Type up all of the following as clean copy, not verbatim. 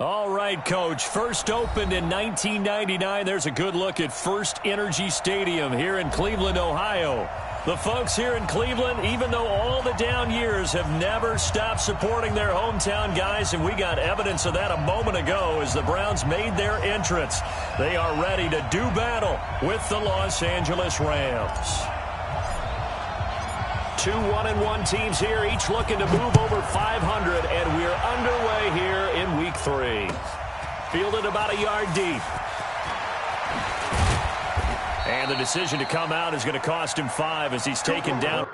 All right, Coach. First opened in 1999. There's a good look at First Energy Stadium here in Cleveland, Ohio. The folks here in Cleveland, even though all the down years, have never stopped supporting their hometown guys, and we got evidence of that a moment ago as the Browns made their entrance. They are ready to do battle with the Los Angeles Rams. Two 1-1 teams here, each looking to move over 500, and we're underway here in Week 3. Fielded about a yard deep. And the decision to come out is going to cost him 5 as he's taken down.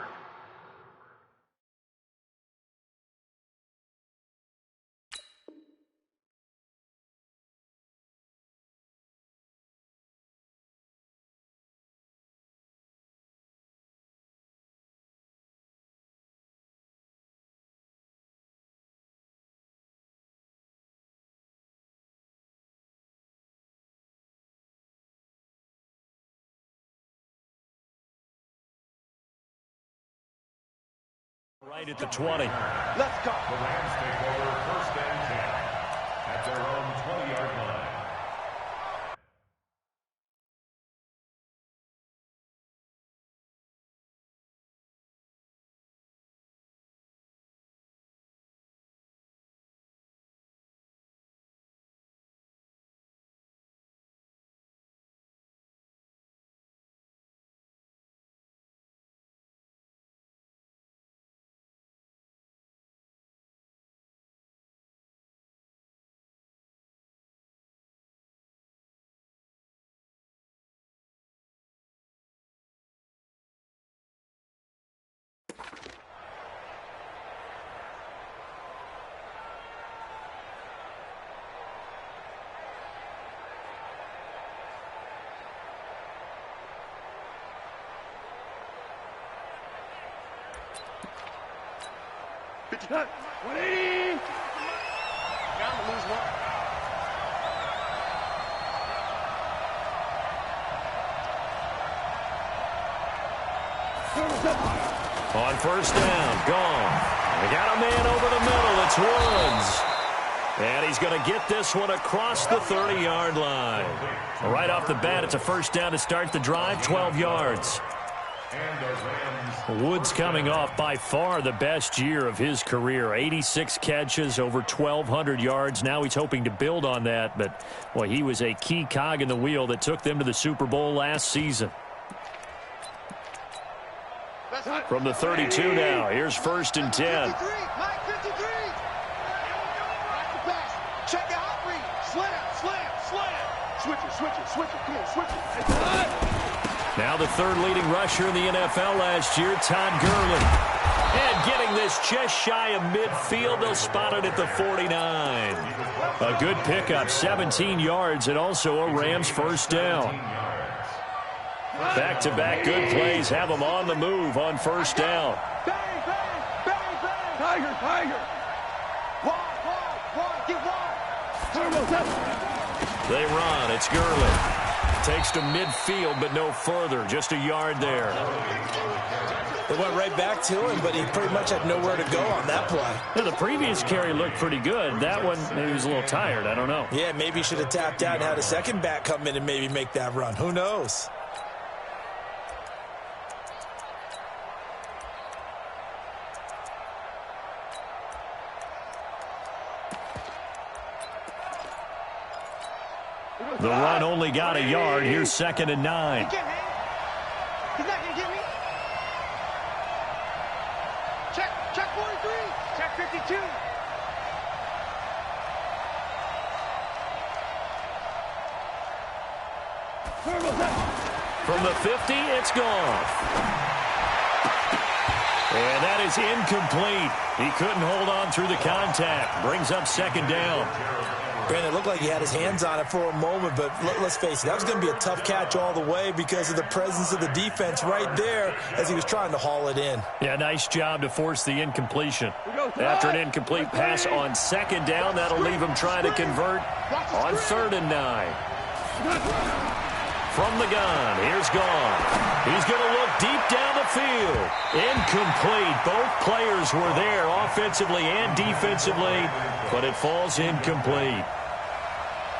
Right at the 20. Let's go. The Rams take over first and 10 at their own 20-yard line. Cut. 180. Got to lose one. On first down, gone. They got a man over the middle. It's Woods. And he's going to get this one across the 30-yard line. Right off the bat, it's a first down to start the drive, 12 yards. Woods coming off by far the best year of his career. 86 catches, over 1,200 yards. Now he's hoping to build on that. But, boy, he was a key cog in the wheel that took them to the Super Bowl last season. From the 32 now, here's first and 10. Mike 53. Check out, read. Slam. Switch it. Come on, switch it. Now the third leading rusher in the NFL last year, Todd Gurley. And getting this just shy of midfield, they'll spot it at the 49. A good pickup, 17 yards, and also a Rams first down. Back-to-back good plays have them on the move on first down. Bang. Tiger. Wide. Get wide. They run. It's Gurley. Takes to midfield, but no further. Just a yard there. They went right back to him, but he pretty much had nowhere to go on that play. Yeah, the previous carry looked pretty good. That one, maybe he was a little tired. I don't know. Yeah, maybe he should have tapped out and had a second back come in and maybe make that run. Who knows? The run only got a yard. Here's second and 9. He's not going to get me. Check 43. Check 52. From the 50, it's gone. And that is incomplete. He couldn't hold on through the contact. Brings up second down. Brandon, it looked like he had his hands on it for a moment, but let's face it, that was going to be a tough catch all the way because of the presence of the defense right there as he was trying to haul it in. Yeah, nice job to force the incompletion. After an incomplete pass on second down, that'll leave him trying to convert on third and 9. From the gun, here's Gone. He's going to look deep down the the field. Incomplete. Both players were there offensively and defensively, but it falls incomplete.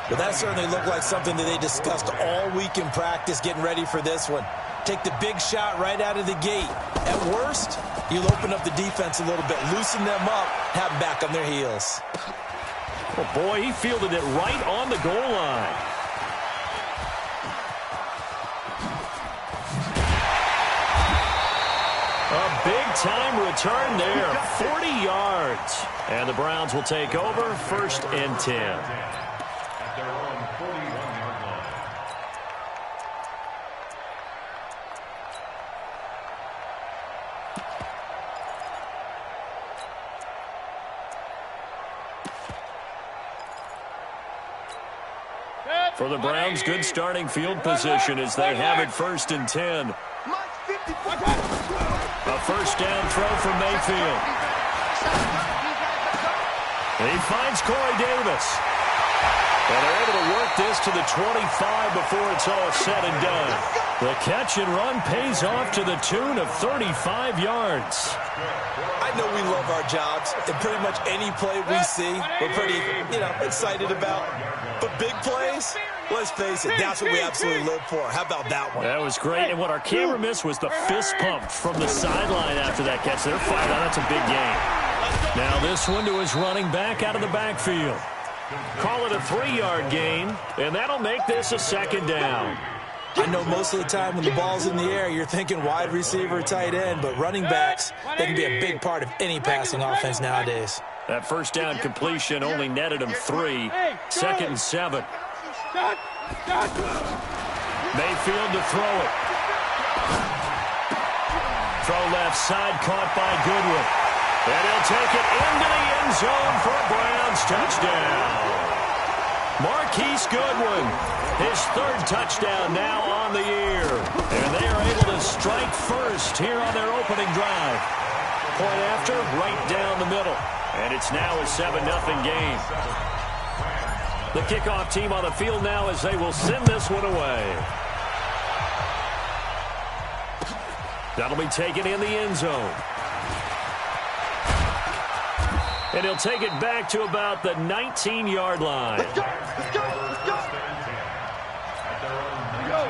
But that certainly looked like something that they discussed all week in practice getting ready for this one. Take the big shot right out of the gate. At worst, you'll open up the defense a little bit, loosen them up, have them back on their heels. Oh, boy, he fielded it right on the goal line. A big-time return there, 40 yards. And the Browns will take over, 1st and 10. At their own 41-yard line. For the Browns, good starting field position as they have it 1st and 10. A first down throw from Mayfield. He finds Corey Davis. And they're able to work this to the 25 before it's all said and done. The catch and run pays off to the tune of 35 yards. I know we love our jobs, and pretty much any play we see, we're pretty, excited about. But big plays, let's face it, that's what we absolutely live for. How about that one? That was great, and what our camera missed was the fist pump from the sideline after that catch. They're fired out. That's a big game. Now this one to his running back out of the backfield. Call it a 3-yard gain, and that'll make this a 2nd down. I know most of the time when the ball's in the air, you're thinking wide receiver, tight end, but running backs, they can be a big part of any passing offense nowadays. That first down completion only netted him 3. 2nd and 7. Mayfield to throw it. Throw left side, caught by Goodwin. And he'll take it into the end zone for a Browns touchdown. Marquise Goodwin, his 3rd touchdown now on the year. And they are able to strike first here on their opening drive. Point after, right down the middle. And it's now a 7-0 game. The kickoff team on the field now as they will send this one away. That'll be taken in the end zone. And he'll take it back to about the 19-yard line.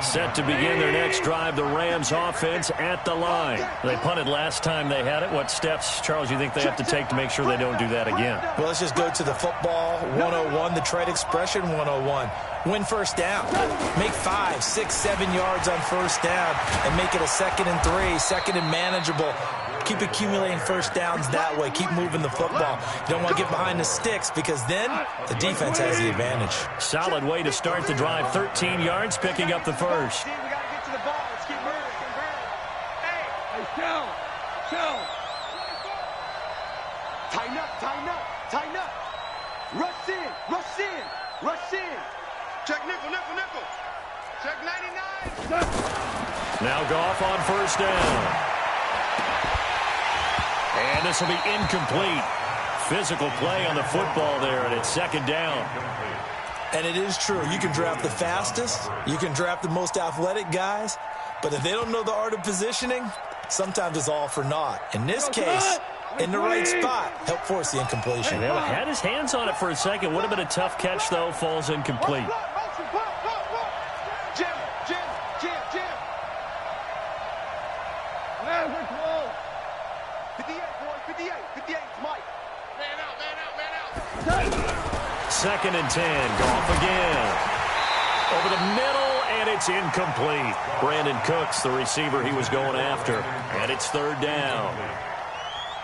Set to begin their next drive, the Rams offense at the line. They punted last time they had it. What steps, Charles, you think they have to take to make sure they don't do that again? Well, let's just go to the football 101, the trade expression 101. Win first down. Make 5, 6, 7 yards on first down and make it a 2nd and 3, 2nd and manageable. Keep accumulating first downs that way. Keep moving the football. You don't want to get behind the sticks because then the defense has the advantage. Solid way to start the drive. 13 yards, picking up the first. We got to get to the ball. Let's keep moving. Hey, chill. Tighten up. Rush in. Check nickel. Check 99. Now Goff on first down. And this will be incomplete. Physical play on the football there, and it's 2nd down. And it is true. You can draft the fastest. You can draft the most athletic guys. But if they don't know the art of positioning, sometimes it's all for naught. In this case, in the right spot, help force the incompletion. Well, had his hands on it for a second. Would have been a tough catch, though. Falls incomplete. Jim. Man, we're close. 58, boys. 58. Mike. Man out. 2nd and 10. Goff again. Over the middle, and it's incomplete. Brandon Cooks, the receiver he was going after. And it's 3rd down.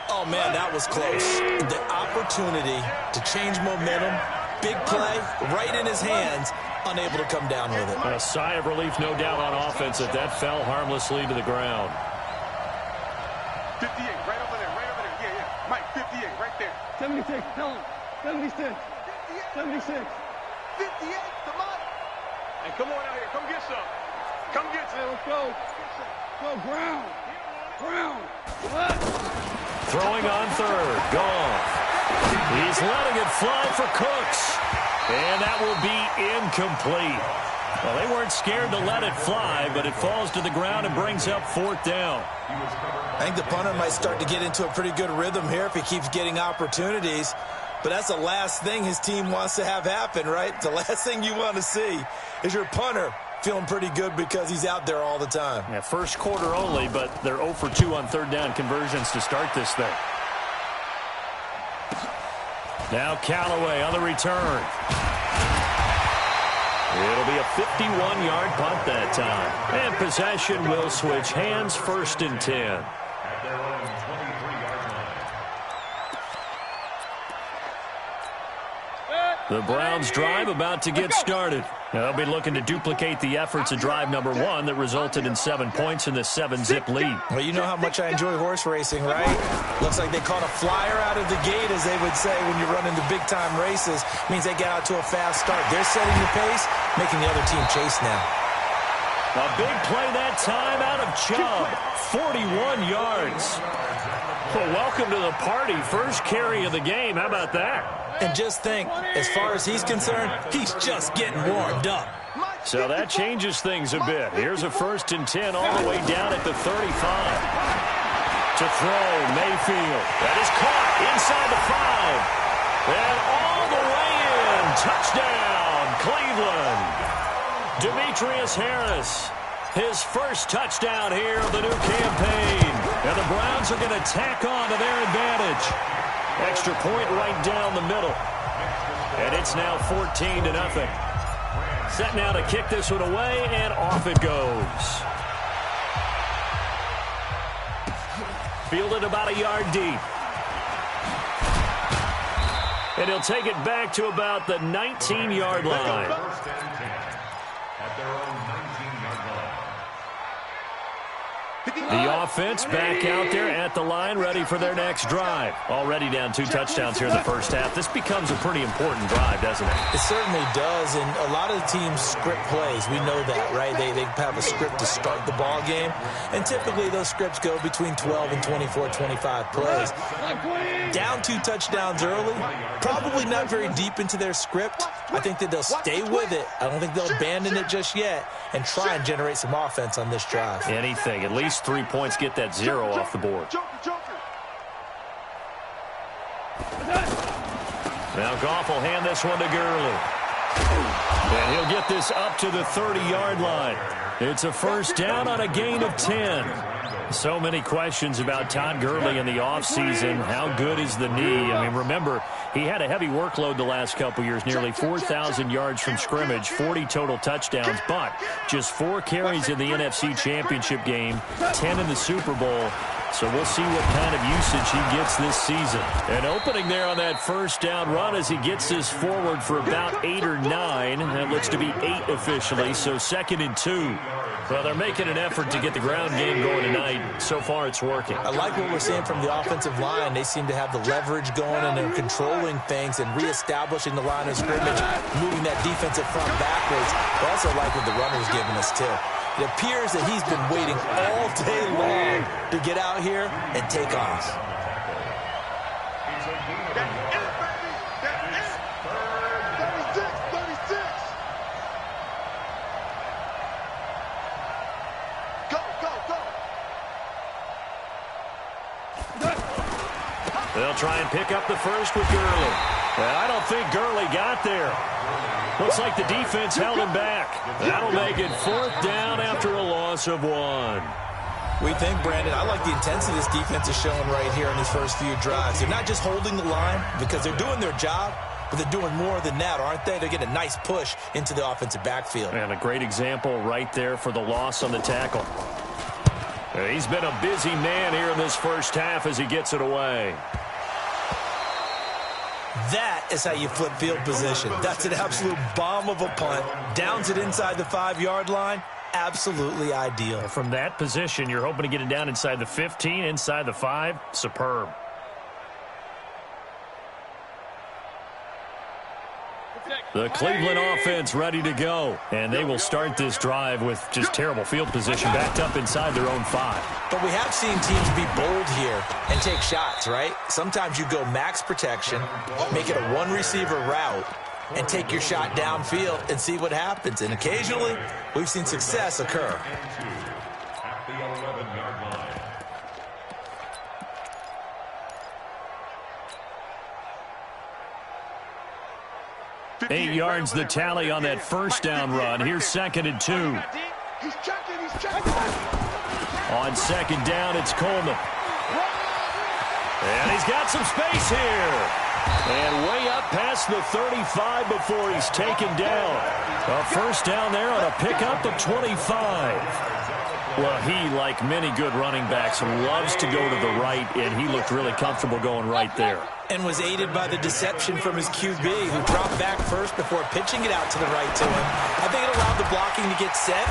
Oh, man, that was close. The opportunity to change momentum, big play, right in his hands, unable to come down with it. A sigh of relief, no doubt, on offense that fell harmlessly to the ground. 58, right over there. Yeah. Mike, 58, right there. 76, tell him. 76. 76. 58 to Mike. Hey, come on out here. Come get some. Hey, let's go. Go, Brown. Throwing on 3rd. Goff. He's letting it fly for Cooks. And that will be incomplete. Well, they weren't scared to let it fly, but it falls to the ground and brings up 4th down. I think the punter might start to get into a pretty good rhythm here if he keeps getting opportunities. But that's the last thing his team wants to have happen, right? The last thing you want to see is your punter feeling pretty good because he's out there all the time. Yeah, first quarter only, but they're 0 for 2 on 3rd down conversions to start this thing. Now Callaway on the return. It'll be a 51-yard punt that time. And possession will switch hands, 1st and 10. At their own 23-yard line. The Browns drive about to get started. They'll be looking to duplicate the efforts of drive number 1 that resulted in 7 points in the 7-zip lead. Well, you know how much I enjoy horse racing, right? Looks like they caught a flyer out of the gate, as they would say when you're running the big-time races. Means they get out to a fast start. They're setting the pace, making the other team chase now. A big play that time out of Chubb. 41 yards. Well, welcome to the party. First carry of the game. How about that? And just think, as far as he's concerned, he's just getting warmed up. So that changes things a bit. Here's a 1st and 10 all the way down at the 35. To throw, Mayfield. That is caught inside the 5. And all the way in. Touchdown, Cleveland. Demetrius Harris. His first touchdown here of the new campaign. And the Browns are going to tack on to their advantage. Extra point right down the middle. And it's now 14-0. Set now to kick this one away, and off it goes. Fielded about a yard deep. And he'll take it back to about the 19-yard line. 1st and 10 at their own 19-yard line. The offense back out there at the line, ready for their next drive. Already down 2 touchdowns here in the first half. This becomes a pretty important drive, doesn't it? It certainly does, and a lot of the teams script plays. We know that, right? They have a script to start the ball game, and typically those scripts go between 12 and 24, 25 plays. Down 2 touchdowns early, probably not very deep into their script. I think that they'll stay with it. I don't think they'll abandon it just yet and try and generate some offense on this drive. Anything, at least 3 points, get that 0 off the board. Now Goff will hand this one to Gurley. And he'll get this up to the 30-yard line. It's a 1st down on a gain of 10. So many questions about Todd Gurley in the offseason. How good is the knee? I mean, remember, he had a heavy workload the last couple years, nearly 4,000 yards from scrimmage, 40 total touchdowns, but just 4 carries in the NFC Championship game, 10 in the Super Bowl. So we'll see what kind of usage he gets this season. And opening there on that 1st down run as he gets this forward for about 8 or 9. That looks to be 8 officially, so 2nd and 2. Well, they're making an effort to get the ground game going tonight. So far, it's working. I like what we're seeing from the offensive line. They seem to have the leverage going, and they're controlling things and reestablishing the line of scrimmage, moving that defensive front backwards. I also like what the runner's giving us, too. It appears that he's been waiting all day long to get out here and take off. They'll try and pick up the first with Gurley. Well, I don't think Gurley got there. Looks like the defense held him back. That'll make it 4th down after a loss of 1. We think, Brandon, I like the intensity this defense is showing right here in these first few drives. They're not just holding the line because they're doing their job, but they're doing more than that, aren't they? They're getting a nice push into the offensive backfield. And a great example right there for the loss on the tackle. He's been a busy man here in this first half as he gets it away. That is how you flip field position. That's an absolute bomb of a punt. Downs it inside the 5-yard line. Absolutely ideal. From that position, you're hoping to get it down inside the 15, inside the 5. Superb. The Cleveland offense ready to go. And they will start this drive with just terrible field position backed up inside their own 5. But we have seen teams be bold here and take shots, right? Sometimes you go max protection, make it a 1-receiver route, and take your shot downfield and see what happens. And occasionally, we've seen success occur. At the 11-yard line. 8 yards the tally on that first down run. Here's 2nd and 2. He's checking, he's checking. On 2nd down, it's Coleman. And he's got some space here. And way up past the 35 before he's taken down. A first down there on a pickup of 25. Well, he, like many good running backs, loves to go to the right, and he looked really comfortable going right there. And was aided by the deception from his QB, who dropped back first before pitching it out to the right to him. I think it allowed the blocking to get set,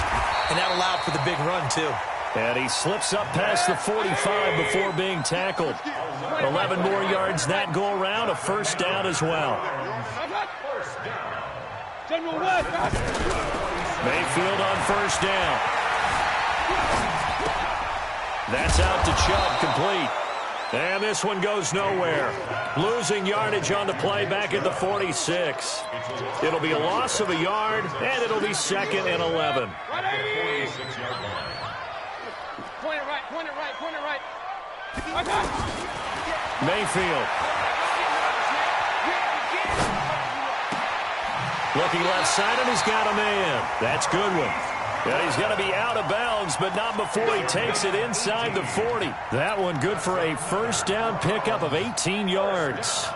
and that allowed for the big run, too. And he slips up past the 45 before being tackled. 11 more yards that go around, a first down as well. Mayfield on first down. That's out to Chubb, complete. And this one goes nowhere. Losing yardage on the play back at the 46. It'll be a loss of a yard, and it'll be 2nd and 11. Point it right, point it right, point it right. Mayfield. Looking left side, and he's got a man. That's Goodwin. And he's going to be out of bounds, but not before he takes it inside the 40. That one good for a first down pickup of 18 yards.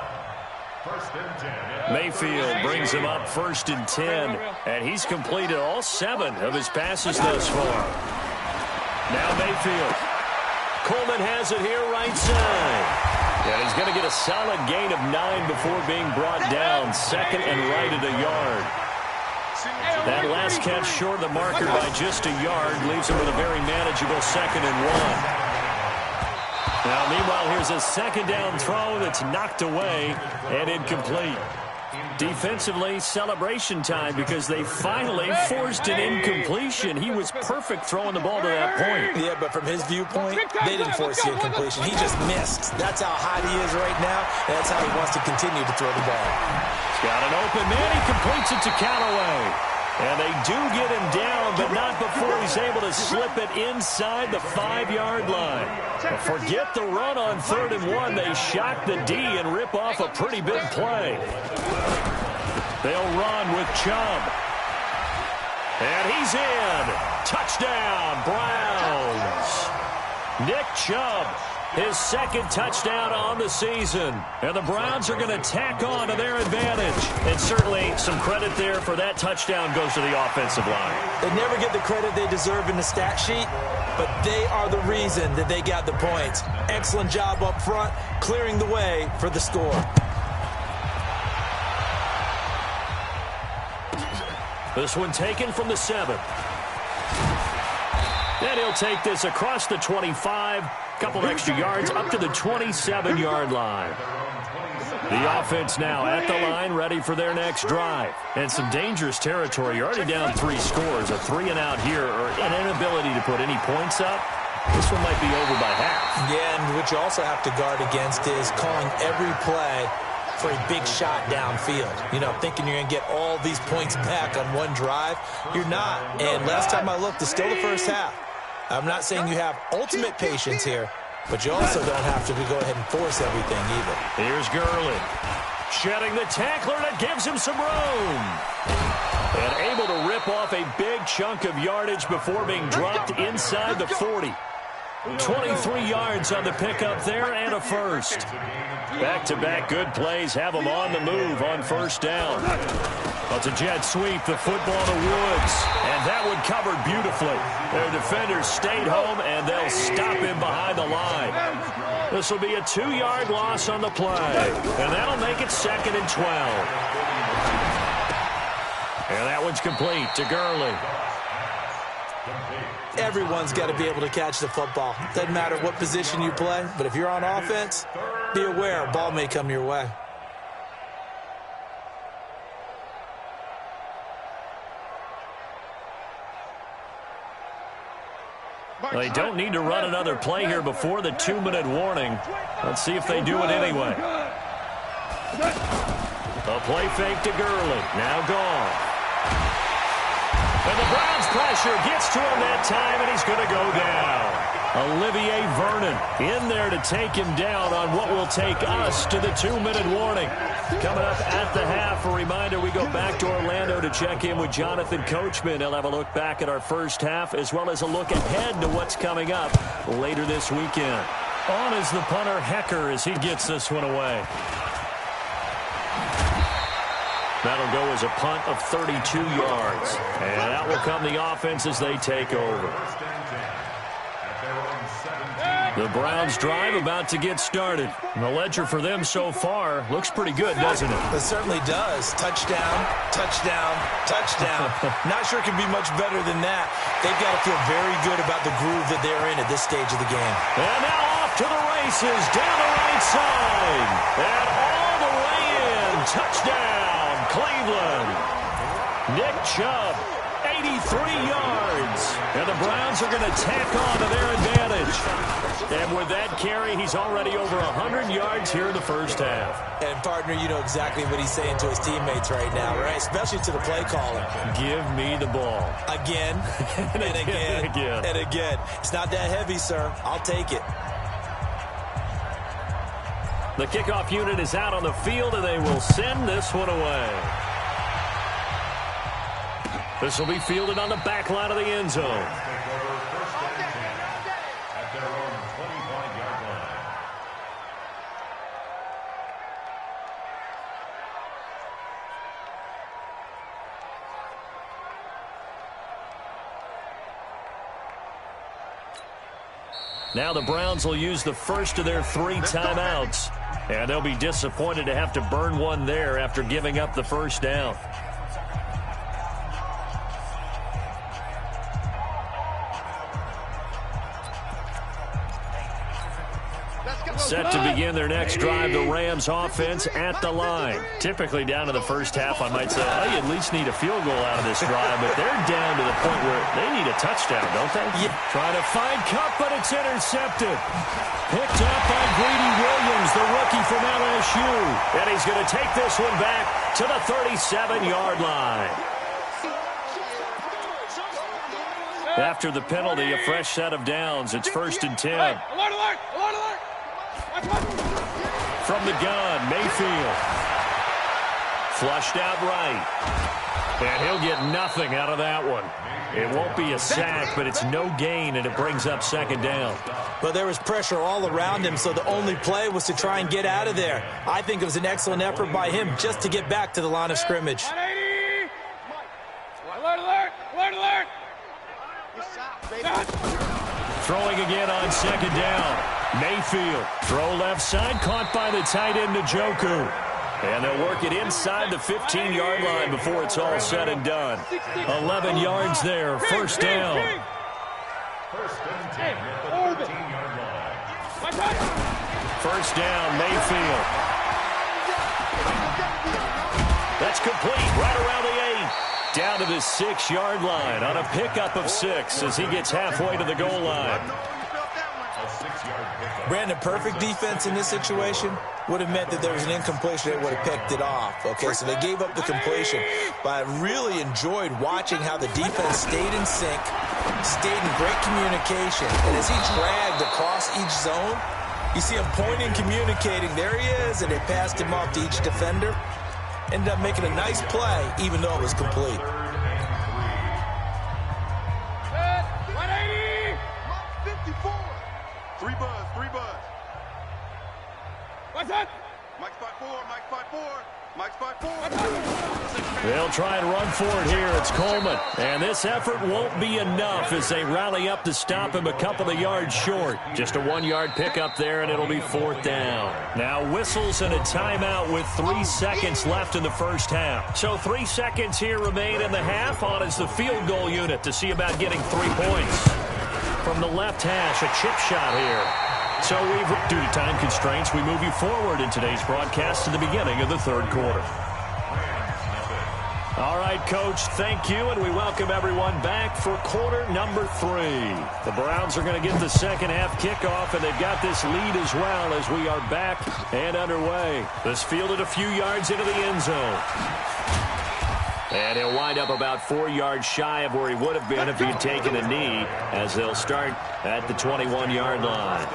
Mayfield brings him up 1st and 10, and he's completed all 7 of his passes thus far. Now Mayfield. Coleman has it here right side. And he's going to get a solid gain of 9 before being brought down. 2nd and right at a yard. That last catch short of the marker by just a yard leaves him with a very manageable 2nd and 1. Now, meanwhile, here's a 2nd down throw that's knocked away and incomplete. Defensively, celebration time because they finally forced an incompletion. He was perfect throwing the ball to that point. Yeah, but from his viewpoint, they didn't force the incompletion. He just missed. That's how hot he is right now, and that's how he wants to continue to throw the ball. He's got an open man. He completes it to Callaway. And they do get him down, but not before he's able to slip it inside the 5-yard line. But forget the run on 3rd and 1. They shock the D and rip off a pretty big play. They'll run with Chubb. And he's in. Touchdown, Browns. Nick Chubb, his 2nd touchdown on the season. And the Browns are going to tack on to their advantage. And certainly some credit there for that touchdown goes to the offensive line. They never get the credit they deserve in the stat sheet, but they are the reason that they got the points. Excellent job up front, clearing the way for the score. This one taken from the 7. And he'll take this across the 25. Couple extra yards up to the 27-yard line. The offense now at the line, ready for their next drive. And some dangerous territory. You're already down 3 scores. A 3-and-out here, or an inability to put any points up. This one might be over by half. Yeah, and what you also have to guard against is calling every play for a big shot downfield. You know, thinking you're going to get all these points back on one drive. You're not. And last time I looked, it's still the first half. I'm not saying you have ultimate patience here, but you also don't have to go ahead and force everything either. Here's Gurley. Shedding the tackler that gives him some room. And able to rip off a big chunk of yardage before being dropped inside the 40. 23 yards on the pickup there and a first. Back-to-back good plays have them on the move on first down. Well, it's a jet sweep, the football to Woods. And that one covered beautifully. Their defenders stayed home, and they'll stop him behind the line. This will be a 2-yard loss on the play. And that'll make it 2nd and 12. And that one's complete to Gurley. Everyone's got to be able to catch the football. Doesn't matter what position you play, but if you're on offense, be aware a ball may come your way. Well, they don't need to run another play here before the 2-minute warning. Let's see if they do it anyway. A play fake to Gurley. Now gone. And the Browns pressure gets to him that time, and he's going to go down. Olivier Vernon in there to take him down on what will take us to the 2-minute warning. Coming up at the half, a reminder, we go back to Orlando to check in with Jonathan Coachman. He'll have a look back at our first half as well as a look ahead to what's coming up later this weekend. On is the punter, Hecker, as he gets this one away. That'll go as a punt of 32 yards. And out will come the offense as they take over. The Browns drive about to get started. The ledger for them so far looks pretty good, doesn't it? It certainly does. Touchdown, touchdown, touchdown. Not sure it can be much better than that. They've got to feel very good about the groove that they're in at this stage of the game. And now off to the races down the right side. And all the way in. Touchdown, Cleveland. Nick Chubb, 83 yards. And the Browns are going to tack on to their advantage. And with that carry, he's already over 100 yards here in the first half. And, partner, you know exactly what he's saying to his teammates right now, right? Especially to the play caller. Give me the ball. Again, and again, and again. It's not that heavy, sir. I'll take it. The kickoff unit is out on the field, and they will send this one away. This will be fielded on the back line of the end zone. Now the Browns will use the first of their 3 timeouts. And they'll be disappointed to have to burn one there after giving up the first down. Set to begin their next drive, the Rams offense at the line. Typically down to the first half, I might say, oh, you at least need a field goal out of this drive, but they're down to the point where they need a touchdown, don't they? Yeah. Trying to find Cup, but it's intercepted. Picked up by Greedy Williams, the rookie from LSU. And he's going to take this one back to the 37-yard line. After the penalty, a fresh set of downs. It's 1st and 10. Hey, alert, alert, alert, alert. From the gun, Mayfield. Flushed out right. And he'll get nothing out of that one. It won't be a sack, but it's no gain, and it brings up 2nd down. But there was pressure all around him, so the only play was to try and get out of there. I think it was an excellent effort by him just to get back to the line of scrimmage. 180. Alert, alert, alert, alert. Throwing again on 2nd down. Mayfield, throw left side, caught by the tight end Njoku. And they'll work it inside the 15-yard line before it's all said and done. 11 yards there, 1st down. First and 10 at the 13-yard line. 1st down, Mayfield. That's complete right around the 8. Down to the 6-yard line on a pickup of 6 as he gets halfway to the goal line. Brandon, perfect defense in this situation would have meant that there was an incompletion that would have picked it off. Okay, so they gave up the completion. But I really enjoyed watching how the defense stayed in sync, stayed in great communication. And as he dragged across each zone, you see him pointing, communicating. There he is, and they passed him off to each defender. Ended up making a nice play, even though it was complete. 180. 54. 3 buzz, 3 buzz. What's that? Mike's 5-4, Mike's 5-4, Mike's 5-4. They'll try and run for it here. It's Coleman. And this effort won't be enough as they rally up to stop him a couple of yards short. Just a 1-yard pickup there, and it'll be 4th down. Now whistles and a timeout with 3 seconds left in the first half. So 3 seconds here remain in the half. On is the field goal unit to see about getting 3 points. From the left hash, a chip shot here. So due to time constraints, we move you forward in today's broadcast to the beginning of the 3rd quarter. All right, Coach, thank you, and we welcome everyone back for quarter number 3. The Browns are going to get the second half kickoff, and they've got this lead as well as we are back and underway. This fielded a few yards into the end zone. And he'll wind up about 4 yards shy of where he would have been if he had taken a knee, as they'll start at the 21-yard line.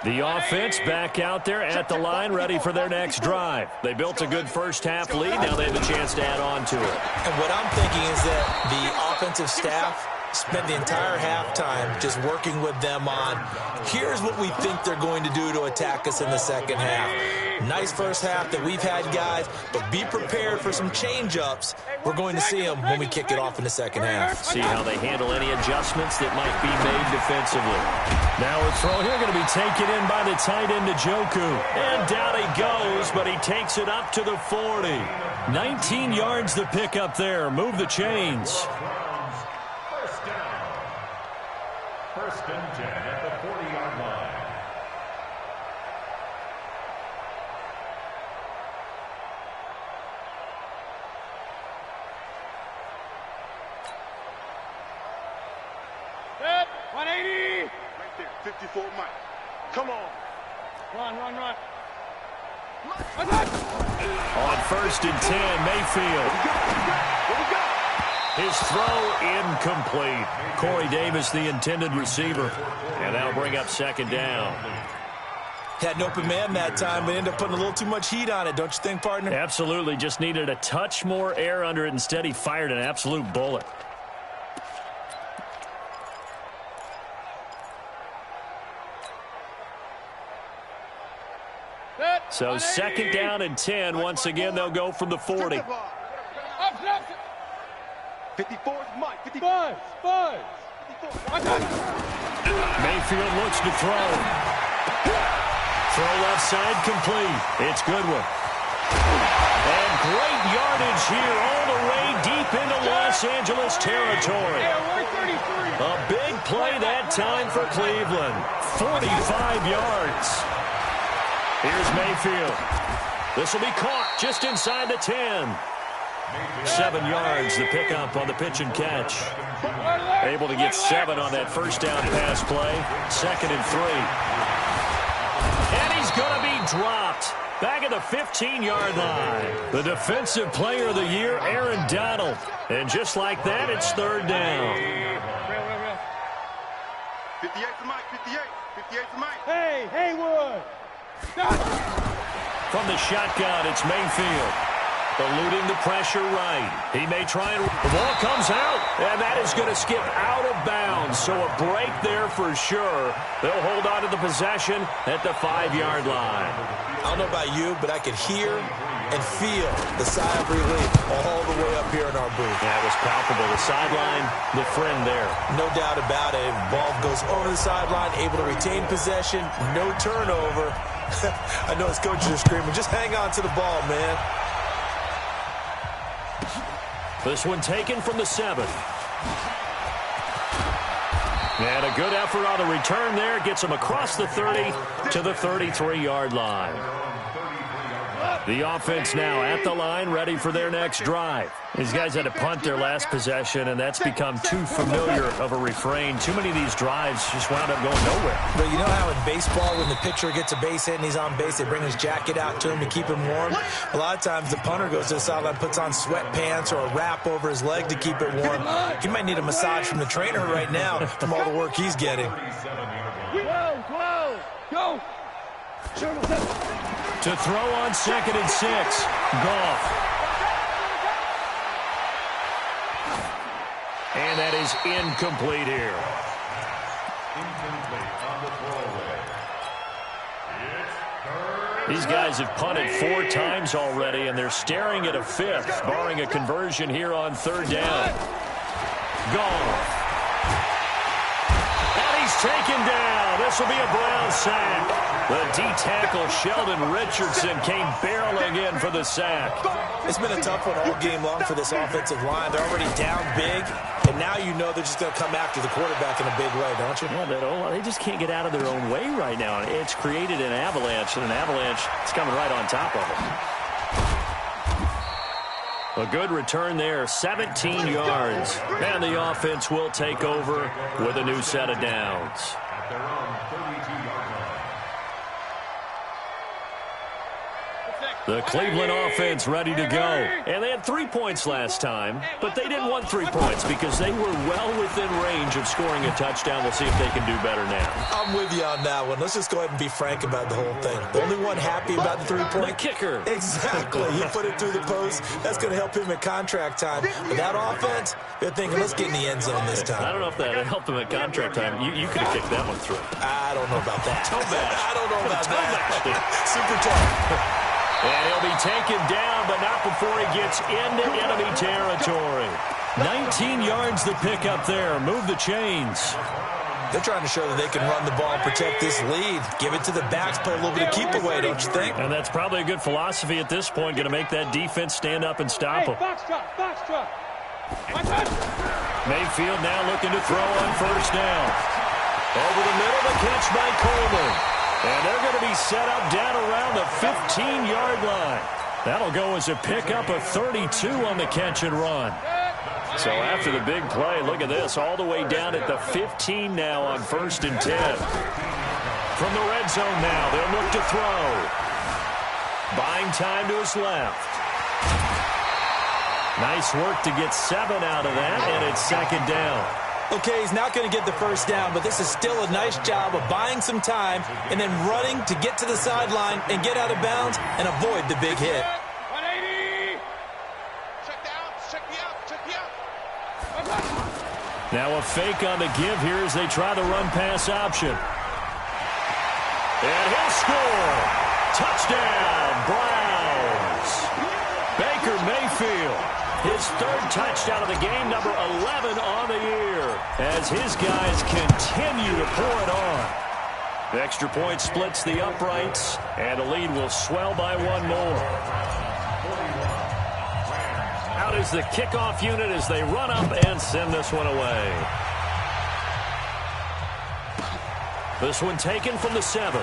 The offense back out there at the line, ready for their next drive. They built a good first-half lead. Now they have a chance to add on to it. And what I'm thinking is that the offensive staff spent the entire halftime just working with them on, here's what we think they're going to do to attack us in the second half. Nice first half that we've had, guys, but be prepared for some change-ups. We're going to see them when we kick it off in the second half. See how they handle any adjustments that might be made defensively. Now a throw here going to be taken in by the tight end, Njoku. And down he goes, but he takes it up to the 40. 19 yards the pick up there. Move the chains. First and 10 at the 40-yard line. Set. 180. Right there, 54 Mike. Come on. Run. On first and 10, Mayfield. Here we go. His throw incomplete. Corey Davis, the intended receiver. And that'll bring up second down. Had an open man that time, but ended up putting a little too much heat on it, don't you think, partner? Absolutely. Just needed a touch more air under it. Instead, he fired an absolute bullet. So second down and 10. Once again, they'll go from the 40. 54 is Mike. 5. Mayfield looks to throw. Throw left side complete. It's Goodwin. And great yardage here all the way deep into Los Angeles territory. A big play that time for Cleveland. 45 yards. Here's Mayfield. This will be caught just inside the 10. 7 yards, the pickup on the pitch and catch. Able to get 7 on that first down pass play. Second and 3. And he's going to be dropped. Back at the 15-yard line. The defensive player of the year, Aaron Donald. And just like that, it's third down. 58 for Mike. 58 for Mike. Hey, Haywood. From the shotgun, it's Mayfield. Eluding the pressure right. He may try and... The ball comes out, and that is going to skip out of bounds. So a break there for sure. They'll hold on to the possession at the 5-yard line. I don't know about you, but I could hear and feel the sigh of relief all the way up here in our booth. That was palpable. The sideline, the friend there. No doubt about it. Ball goes over the sideline, able to retain possession, no turnover. I know his coaches are screaming, just hang on to the ball, man. This one taken from the 7. And a good effort on the return there. Gets him across the 30 to the 33-yard line. The offense now at the line, ready for their next drive. These guys had to punt their last possession, and that's become too familiar of a refrain. Too many of these drives just wound up going nowhere. But you know how in baseball, when the pitcher gets a base hit and he's on base, they bring his jacket out to him to keep him warm? A lot of times the punter goes to the sideline, puts on sweatpants or a wrap over his leg to keep it warm. He might need a massage from the trainer right now from all the work he's getting. Go. To throw on second and 6. Goff. And that is incomplete here. These guys have punted 4 times already, and they're staring at a 5th, barring a conversion here on third down. Goff. And he's taken down. this will be a Brown sack. The D-tackle Sheldon Richardson came barreling in for the sack. It's been a tough one all game long for this offensive line. They're already down big, and now you know they're just going to come after the quarterback in a big way, don't you? Yeah, they just can't get out of their own way right now. It's created an avalanche, and an avalanche is coming right on top of them. A good return there, 17 yards. And the offense will take over with a new set of downs. At their own 32-yard line. The Cleveland offense ready to go. And they had 3 points last time, but they didn't want 3 points because they were well within range of scoring a touchdown. We'll see if they can do better now. I'm with you on that one. Let's just go ahead and be frank about the whole thing. The only one happy about the 3-point? The kicker. Exactly. He put it through the post. That's going to help him at contract time. But that offense, they're thinking, let's get in the end zone this time. I don't know if that helped him at contract time. You could have kicked that one through. I don't know about that. I don't know about that. Super tough. And he'll be taken down, but not before he gets into enemy territory. 19 yards to pick up there. Move the chains. They're trying to show that they can run the ball and protect this lead. Give it to the backs, play a little bit of keep away, don't you think? And that's probably a good philosophy at this point, going to make that defense stand up and stop them. Box drop. Mayfield now looking to throw on first down. Over the middle, the catch by Coleman. And they're going to be set up down around the 15-yard line. That'll go as a pickup of 32 on the catch and run. So after the big play, look at this, all the way down at the 15 now on 1st and 10. From the red zone now, they'll look to throw. Buying time to his left. Nice work to get 7 out of that, and it's 2nd down. Okay, he's not going to get the first down, but this is still a nice job of buying some time and then running to get to the sideline and get out of bounds and avoid the big hit. 180. Check me out. Now a fake on the give here as they try the run-pass option. And he'll score. Touchdown, Browns. Baker Mayfield. His 3rd touchdown of the game, number 11 on the year, as his guys continue to pour it on. The extra point splits the uprights, and the lead will swell by 1 more. Out is the kickoff unit as they run up and send this one away. This one taken from the 7.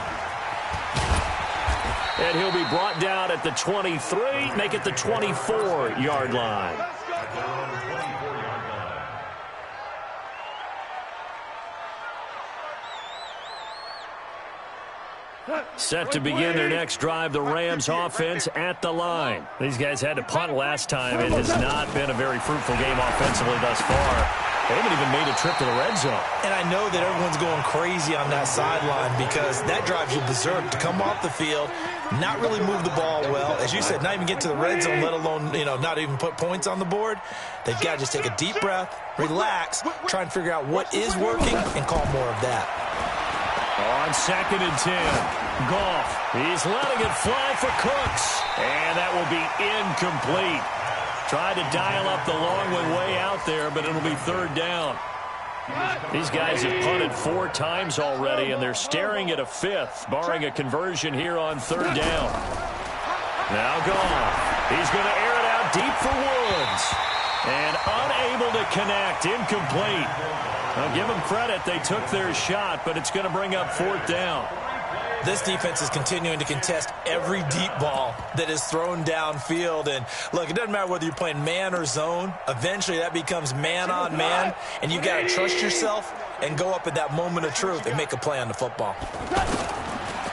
And he'll be brought down at the 23, make it the 24-yard line. Set to begin their next drive, the Rams offense at the line. These guys had to punt last time. It has not been a very fruitful game offensively thus far. They haven't even made a trip to the red zone. And I know that everyone's going crazy on that sideline because that drives you berserk to come off the field, not really move the ball well. As you said, not even get to the red zone, let alone, not even put points on the board. They've got to just take a deep breath, relax, try and figure out what is working, and call more of that. On 2nd and 10, Goff. He's letting it fly for Cooks. And that will be incomplete. Tried to dial up the long one way out there, but it'll be 3rd down. These guys have punted 4 times already, and they're staring at a 5th, barring a conversion here on 3rd down. Now Goff. He's going to air it out deep for Woods. And unable to connect, incomplete. I'll give them credit. They took their shot, but it's going to bring up 4th down. This defense is continuing to contest every deep ball that is thrown downfield. And, look, it doesn't matter whether you're playing man or zone. Eventually, that becomes man on man, and you've got to trust yourself and go up at that moment of truth and make a play on the football.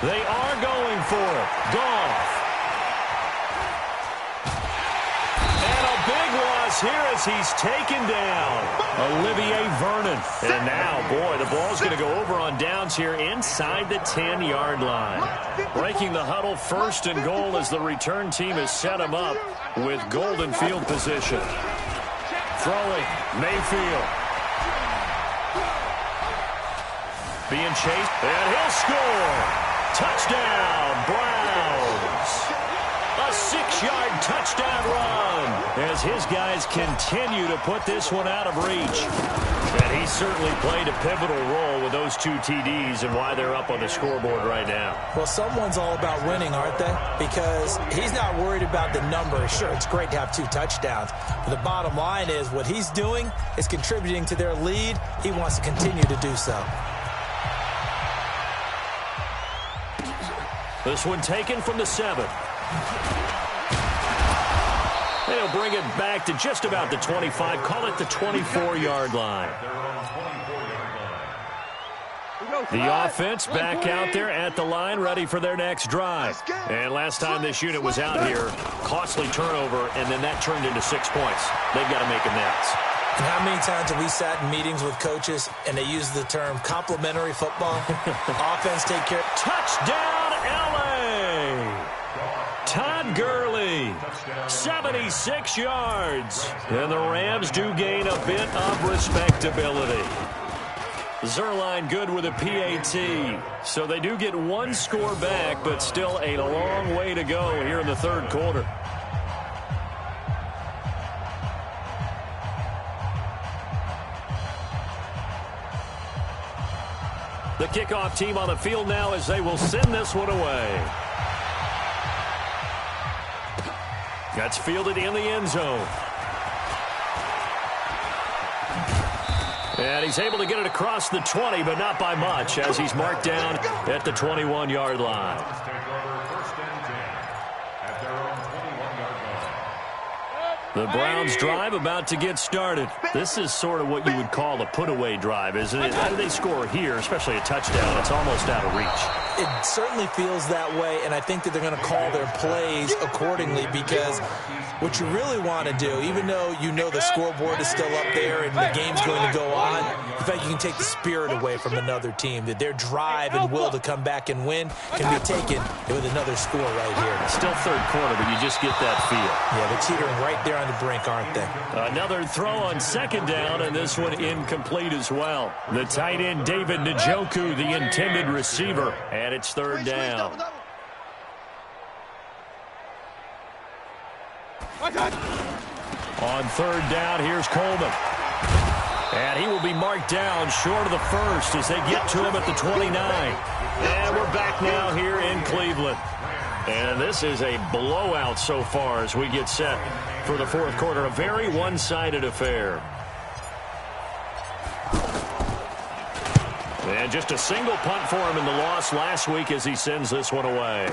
They are going for it. Goff. And a big loss here as he's taken down. Olivier Vernon. And now, boy, the ball's going to go over on downs here inside the 10-yard line. Breaking the huddle, 1st and goal as the return team has set him up with golden field position. Throwing, Mayfield. Being chased, and he'll score. Touchdown, Browns. A 6-yard touchdown run as his guys continue to put this one out of reach. And he certainly played a pivotal role with those 2 TDs and why they're up on the scoreboard right now. Well, someone's all about winning, aren't they? Because he's not worried about the number. Sure, it's great to have 2 touchdowns. But the bottom line is what he's doing is contributing to their lead. He wants to continue to do so. This one taken from the 7. They'll bring it back to just about the 25. Call it the 24-yard line. The offense back out there at the line, ready for their next drive. And last time this unit was out here, costly turnover, and then that turned into 6 points. They've got to make amends. And how many times have we sat in meetings with coaches and they use the term complimentary football? Offense take care. Touchdown, L.A. Todd Gurley, 76 yards. And the Rams do gain a bit of respectability. Zerline good with a PAT. So they do get 1 score back, but still a long way to go here in the 3rd quarter. The kickoff team on the field now as they will send this one away. That's fielded in the end zone. And he's able to get it across the 20, but not by much, as he's marked down at the 21-yard line. The Browns drive about to get started. This is sort of what you would call a put-away drive, isn't it? How do they score here, especially a touchdown? It's almost out of reach. It certainly feels that way, and I think that they're going to call their plays accordingly because what you really want to do, even though you know the scoreboard is still up there and the game's going to go on, in fact, you can take the spirit away from another team, that their drive and will to come back and win can be taken with another score right here. Still 3rd quarter, but you just get that feel. Yeah, they're teetering right there on the brink, aren't they? Another throw on 2nd down, and this one incomplete as well. The tight end, David Njoku, the intended receiver, and it's 3rd down. On 3rd down, here's Coleman. And he will be marked down short of the 1st as they get to him at the 29. And we're back now here in Cleveland. And this is a blowout so far as we get set for the 4th quarter. A very one-sided affair. And just a single punt for him in the loss last week as he sends this one away.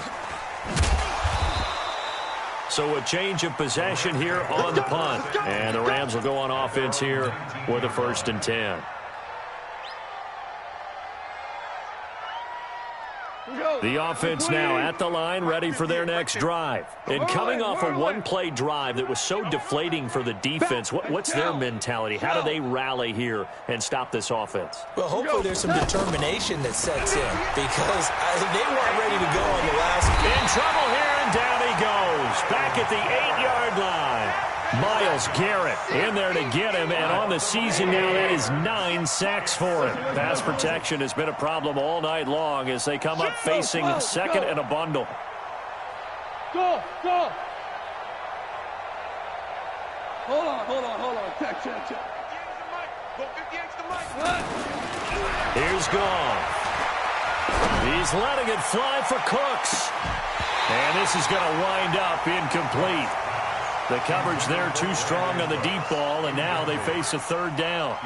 So a change of possession here on the punt. And the Rams will go on offense here with a 1st and 10. The offense now at the line, ready for their next drive. And coming off a one-play drive that was so deflating for the defense, what's their mentality? How do they rally here and stop this offense? Well, hopefully there's some determination that sets in because they weren't ready to go on the last. In trouble here, and down he goes. Back at the 8-yard line. Myles Garrett in there to get him, and on the season now, that is 9 sacks for him. Pass protection has been a problem all night long as they come up facing 2nd and a bundle. Go! Hold on. Check. Here's Goff. He's letting it fly for Cooks. And this is going to wind up incomplete. The coverage there too strong on the deep ball, and now they face a 3rd down.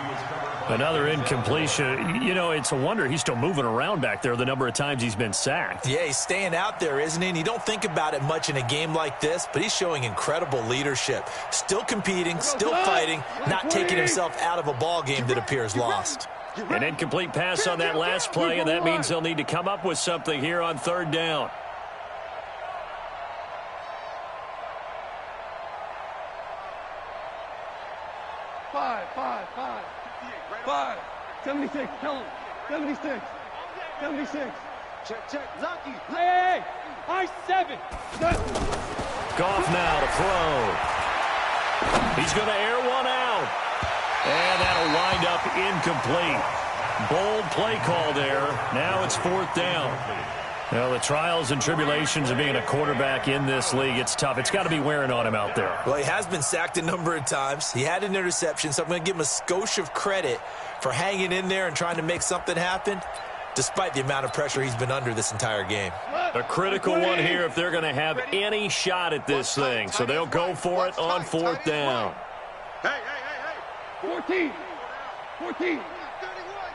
Another incompletion. You know, it's a wonder he's still moving around back there the number of times he's been sacked. Yeah, he's staying out there, isn't he? And you don't think about it much in a game like this, but he's showing incredible leadership. Still competing, still fighting, not taking himself out of a ball game that appears lost. An incomplete pass on that last play, and that means they'll need to come up with something here on 3rd down. Five. 76. Tell him. 76. Check. Lucky. Hey. I-7. Goff now to throw. He's going to air one out. And that'll wind up incomplete. Bold play call there. Now it's 4th down. Well, the trials and tribulations of being a quarterback in this league, it's tough. It's got to be wearing on him out there. Well, he has been sacked a number of times. He had an interception, so I'm going to give him a skosh of credit for hanging in there and trying to make something happen, despite the amount of pressure he's been under this entire game. A critical one here if they're going to have any shot at this thing. So they'll go for it on 4th down. Hey. 14. 14.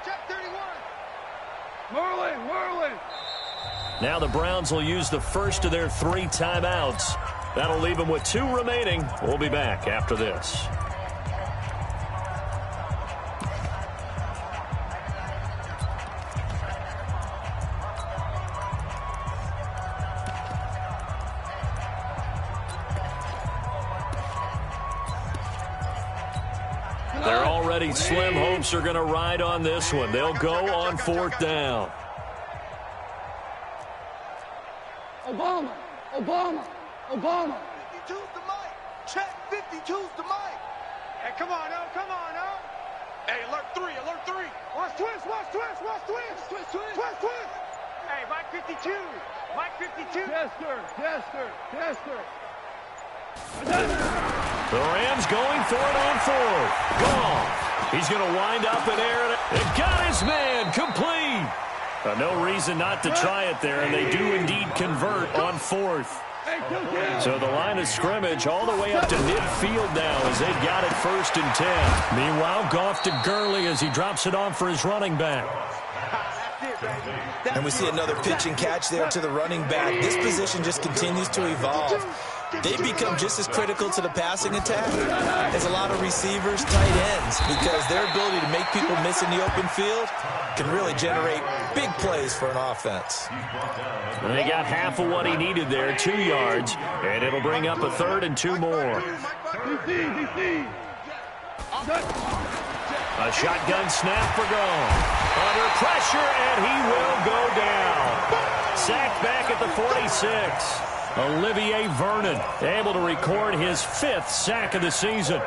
Check 31. Merlin. Now the Browns will use the first of their 3 timeouts. That'll leave them with 2 remaining. We'll be back after this. They're already slim hopes are going to ride on this one. They'll go on 4th down. Obama. 52's the mic. Check 52's the mic. Hey, come on now. Hey, alert 3. Watch twist. Hey, Mike 52. Tester. The Rams going for it on 4th. Gone. He's going to wind up in air. And got his man complete. No reason not to try it there, and they do indeed convert on 4th. So the line of scrimmage all the way up to midfield now as they've got it 1st and 10. Meanwhile, Goff to Gurley as he drops it off for his running back. And we see another pitch and catch there to the running back. This position just continues to evolve. They've become just as critical to the passing attack as a lot of receivers, tight ends, because their ability to make people miss in the open field can really generate big plays for an offense. They got half of what he needed there, 2 yards, and it'll bring up a 3rd and 2 more. A shotgun snap for Gone. Under pressure, and he will go down. Sacked back at the 46. Olivier Vernon able to record his 5th sack of the season.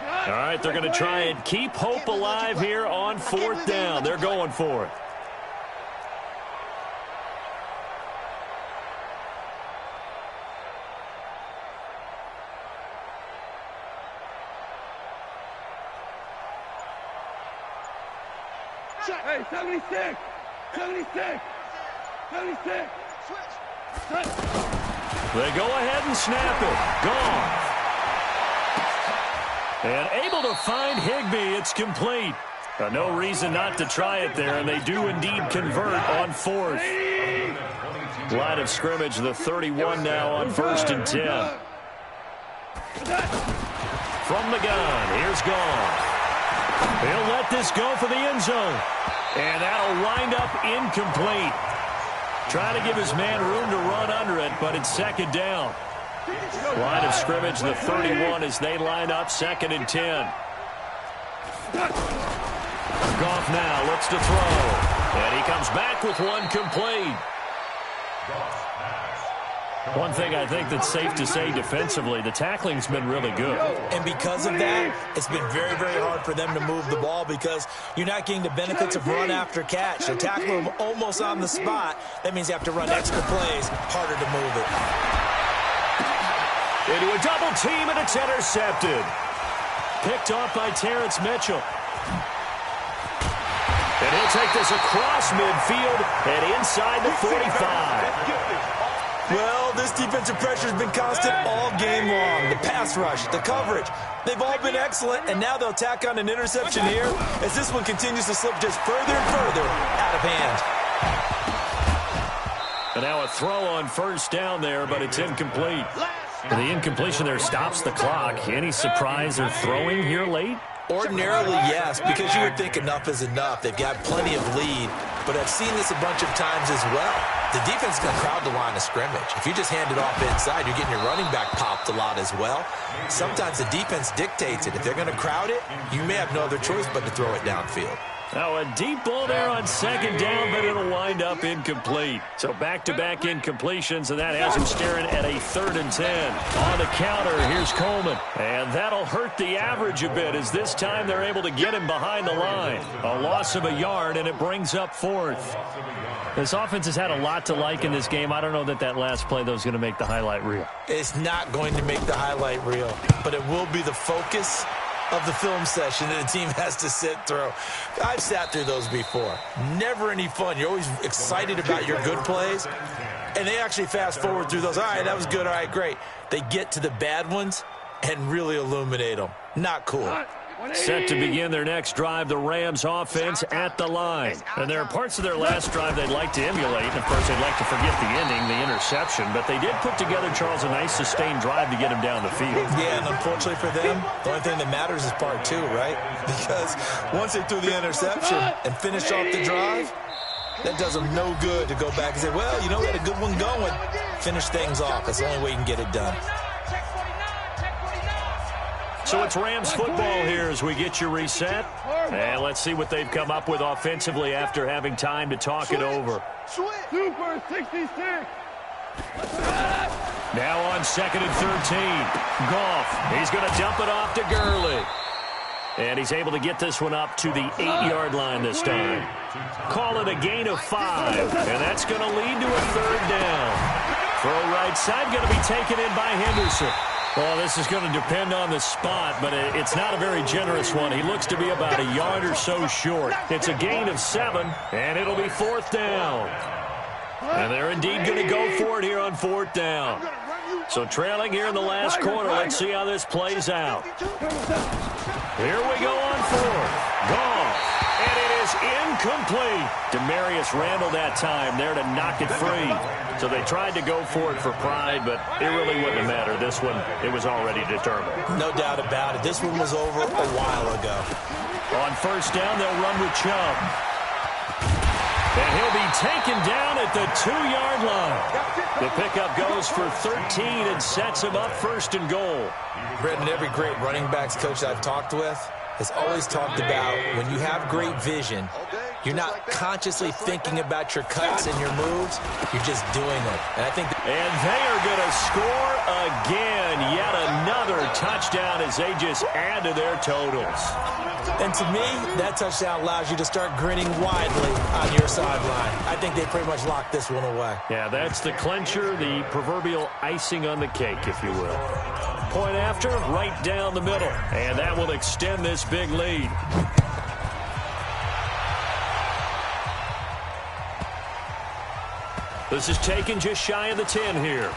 All right, they're going to try and keep hope alive here on 4th down. They're going for it. Hey, 76. They go ahead and snap it. Gone. And able to find Higbee. It's complete. No reason not to try it there, and they do indeed convert on 4th. Line of scrimmage, the 31 now on 1st and 10. From the gun, here's Gone. He'll let this go for the end zone. And that'll wind up incomplete. Trying to give his man room to run under it, but it's 2nd down. Line of scrimmage, the 31 as they line up 2nd and 10. Goff now looks to throw. And he comes back with one complete. One thing I think that's safe to say defensively, the tackling's been really good. And because of that, it's been very, very hard for them to move the ball because you're not getting the benefits of run after catch. They tackle them almost on the spot. That means you have to run extra plays, harder to move it. Into a double team, and it's intercepted. Picked off by Terrence Mitchell. And he'll take this across midfield and inside the 45. Well, this defensive pressure has been constant all game long. The pass rush, the coverage, they've all been excellent, and now they'll tack on an interception here as this one continues to slip just further and further out of hand. And now a throw on 1st down there, but it's incomplete. The incompletion there stops the clock. Any surprise they're throwing here late? Ordinarily, yes, because you would think enough is enough. They've got plenty of lead, but I've seen this a bunch of times as well. The defense is going to crowd the line of scrimmage. If you just hand it off inside, you're getting your running back popped a lot as well. Sometimes the defense dictates it. If they're going to crowd it, you may have no other choice but to throw it downfield. Now a deep ball there on second down, but it'll wind up incomplete. So back-to-back incompletions, and that has him staring at a 3rd and 10. On the counter, here's Coleman. And that'll hurt the average a bit, as this time they're able to get him behind the line. A loss of a yard, and it brings up 4th. This offense has had a lot to like in this game. I don't know that last play, though, is going to make the highlight reel. It's not going to make the highlight reel, but it will be the focus of the film session that a team has to sit through. I've sat through those before. Never any fun. You're always excited about your good plays, and they actually fast forward through those. All right, that was good. All right, great. They get to the bad ones and really illuminate them. Not cool. Set to begin their next drive, the Rams offense at the line. And there are parts of their last drive they'd like to emulate. And, of course, they'd like to forget the ending, the interception. But they did put together, Charles, a nice sustained drive to get him down the field. Yeah, and unfortunately for them, the only thing that matters is part 2, right? Because once they threw the interception and finished off the drive, that does them no good to go back and say, well, you know, we had a good one going. Finish things off. That's the only way you can get it done. So it's Rams football here as we get you reset. And let's see what they've come up with offensively after having time to talk it over. Super 66. Now on 2nd and 13. Goff. He's going to dump it off to Gurley. And he's able to get this one up to the 8-yard line this time. Call it a gain of 5. And that's going to lead to a 3rd down. Throw right side going to be taken in by Henderson. Well, this is going to depend on the spot, but it's not a very generous one. He looks to be about a yard or so short. It's a gain of 7, and it'll be 4th down. And they're indeed going to go for it here on 4th down. So trailing here in the last quarter. Let's see how this plays out. Here we go on 4th. Goff. And it is incomplete. Demarius Randall that time there to knock it free. So they tried to go for it for pride, but it really wouldn't have mattered. This one, it was already determined. No doubt about it. This one was over a while ago. On 1st down, they'll run with Chubb. And he'll be taken down at the 2-yard line. The pickup goes for 13 and sets him up 1st and goal. Brendan, every great running backs coach I've talked with has always talked about when you have great vision, you're not consciously thinking about your cuts and your moves. You're just doing them. And I think and they are going to score again. Yet another touchdown as they just add to their totals. And to me, that touchdown allows you to start grinning widely on your sideline. I think they pretty much locked this one away. Yeah, that's the clincher, the proverbial icing on the cake, if you will. Point after, right down the middle. And that will extend this big lead. This is taken just shy of the 10 here.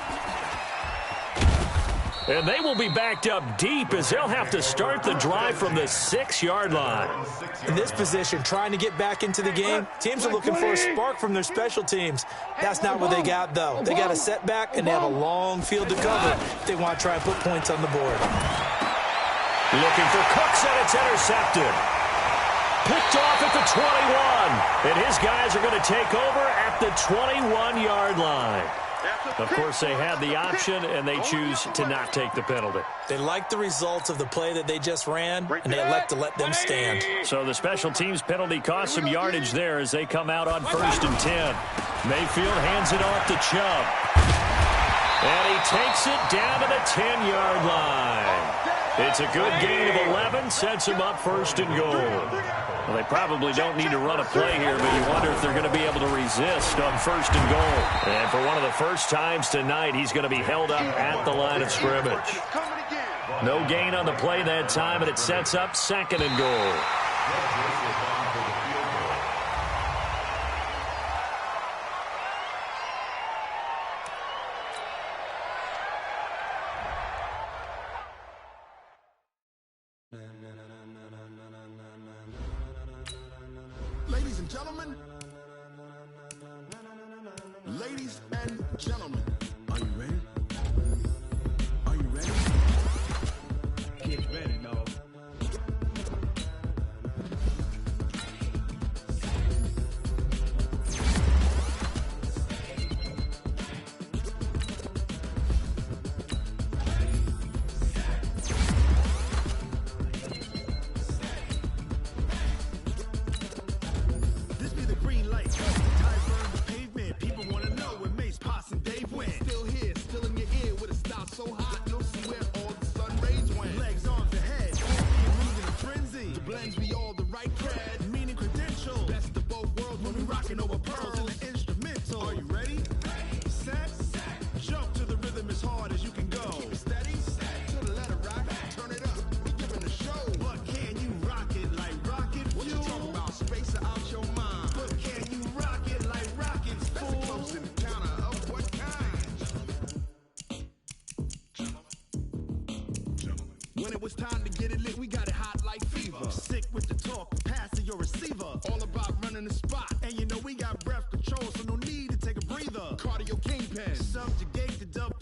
And they will be backed up deep as they'll have to start the drive from the 6-yard line. In this position, trying to get back into the game, teams are looking for a spark from their special teams. That's not what they got, though. They got a setback, and they have a long field to cover if they want to try and put points on the board. Looking for Cooks, and it's intercepted. Picked off at the 21. And his guys are going to take over at the 21-yard line. Of course, they had the option, and they choose to not take the penalty. They like the results of the play that they just ran, and they elect to let them stand. So the special teams penalty cost some yardage there as they come out on 1st and 10. Mayfield hands it off to Chubb. And he takes it down to the 10-yard line. It's a good gain of 11, sets him up 1st and goal. Well, they probably don't need to run a play here, but you wonder if they're going to be able to resist on 1st and goal. And for one of the first times tonight, he's going to be held up at the line of scrimmage. No gain on the play that time, and it sets up 2nd and goal. Ladies and gentlemen, are you ready? Are you ready? Get ready, dog. me all the right cred, meaning credentials. Best of both worlds when we rockin' over pearls in the instrumental. Are you ready? Set. Jump to the rhythm as hard as you can go. Keep it steady. To the letter rock. Turn it up. We giving the show. But can you rock it like rocket fuel? What you talking about? Space out your mind. But can you rock it like rockets, fool? That's a close encounter of what kind? Gentlemen. When it was time to get it lit, we got it hot like fever. Sick with the talk, pass to your receiver. All about running the spot. And you know we got breath control, so no need to take a breather. Cardio kingpin. Subjugate the dub